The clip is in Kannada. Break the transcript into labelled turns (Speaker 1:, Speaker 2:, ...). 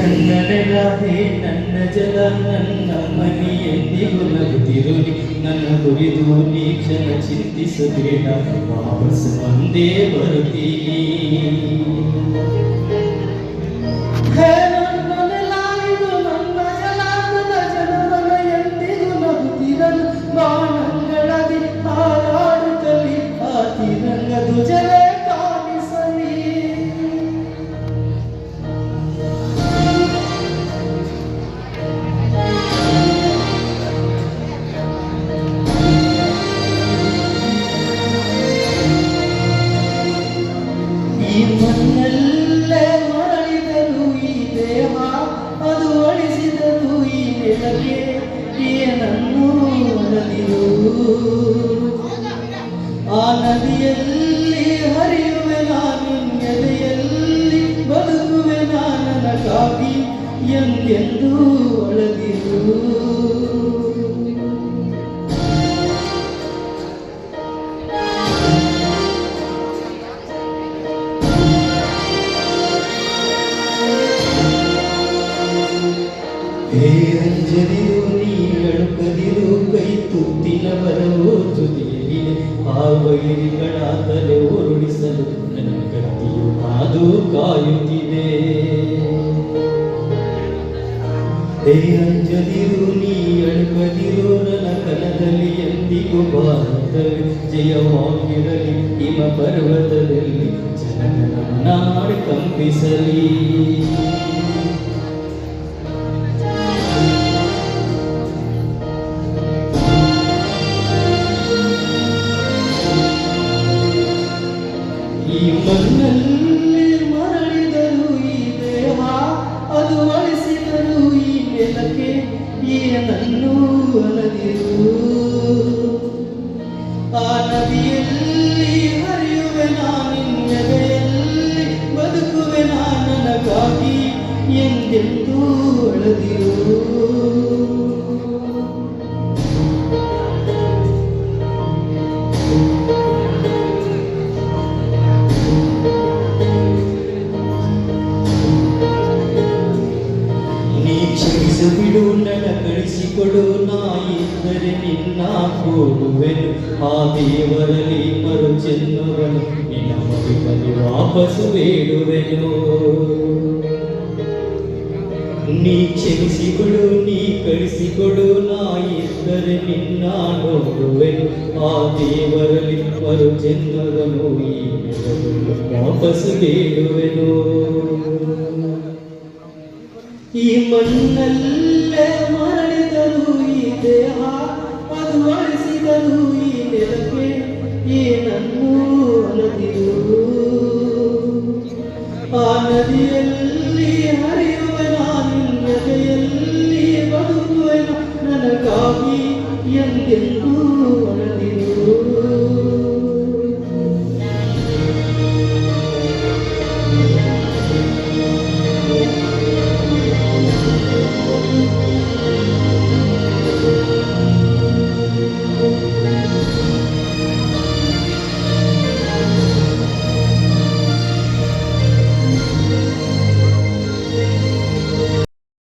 Speaker 1: ನನ್ನ ನೆಲವೇ ನನ್ನ ಜಲ ನನ್ನ ಮನಿ ಎಂದಿಗೂ ನಗುತ್ತಿರುನಿ ನನ್ನ ಕುರಿತು ನೀ ಕ್ಷಣ ಚಿಂತಿಸಬೇಡ ವಾಪಸ್ ಬಂದೇ ಬರುತ್ತೀನಿ ಬಾಣಂಗಳದಿ ಹಾರಾಡುತ್ತಲಿ ಆ ತಿರಂಗ ಧ್ವಜವೇ ಕಾಣಿಸಲಿ ಈ ಮಣ್ಣಲ್ಲೇ ಮರಳಿದರು ಈ ದೇಹ ಅದು ಅಳಿಸಿದರು ಈ ನೆಲಕ್ಕೆ ಏನನ್ನು ನದಿರು ಆ ನದಿಯಲ್ಲಿ ಹರಿಯುವೆ ನಾನು ಎದೆಯಲ್ಲಿ ಬದುಕುವೆ ನನಗಾಗಿ ಎಂದೆಂದೂ ಒಳದಿರು ಹೇ ಅಂಜದಿರು ನೀ ಅಳುಕದಿರು ಕೈ ತುತ್ತಿನ ಬರವು ತುದಿಯಲಿದೆ ಆ ವೈರಿಗಳ ತಲೆ ಉರುಳಿಸಲು ನನ್ನ ಕತ್ತಿಯು ಕಾದು ಕಾಯುತ್ತಿದೆ ಹೇ ಅಂಜದಿರು ನೀ ಅಳುಕದಿರು ನನ್ನ ಕನದಲ್ಲಿ ಎಂದಿಗೂ ಬಾರದಲ್ಲಿ ಜಯವಾಗಿರಲಿ ಹಿಮ ಪರ್ವತದಲ್ಲಿ ಜನಗಣ ನಾಡು ಕಂಪಿಸಲಿ ಈ ಮಣ್ಣಲ್ಲಿ ಮರಳಿದರು ಈ ದೇಹ ಅದು ಅಳಿಸಿದರು ಈ ನೆಲಕ್ಕೆ ಏನನ್ನು ಅಲದಿರು ಆ ನದಿಯಲ್ಲಿ ಹರಿಯುವೆ ನಾನಿನ್ನೆದೆಯಲ್ಲಿ ಬದುಕುವೆ ನನಗಾಗಿ ಎಂದೆಂದೂ ಅಳದಿರು ಬಿಡು ನನ್ನ ಕಳಿಸಿಕೊಡು ನಾ ಇದ್ದರೆ ನಿನ್ನ ಕೂಡುವೆನು ಆ ದೇವರಲ್ಲಿ ಮರು ಚೆನ್ನುವನು ನಿನ್ನ ಮಡಿಯಲ್ಲಿ ವಾಪಸ್ಸು ಬೇಡುವೆನು ನೀ ಕ್ಷಮಿಸಿಕೊಡು ನೀ ಕಳಿಸಿಕೊಡು ನಾ ಇದ್ದರೆ ನಿನ್ನ ನೋಡುವೆನು ಆ ದೇವರಲ್ಲಿ ಮರು ಚೆನ್ನುವನು ಈ ವಾಪಸ್ಸು ಬೇಡುವೆನು ಈ ಮಣ್ಣಲ್ಲೇ ಮರಳಿದರು ಈ ದೇಹ ಅದು ಅಳಿಸಿದರು ಈ ನೆಲಕ್ಕೆ ಏನನ್ನು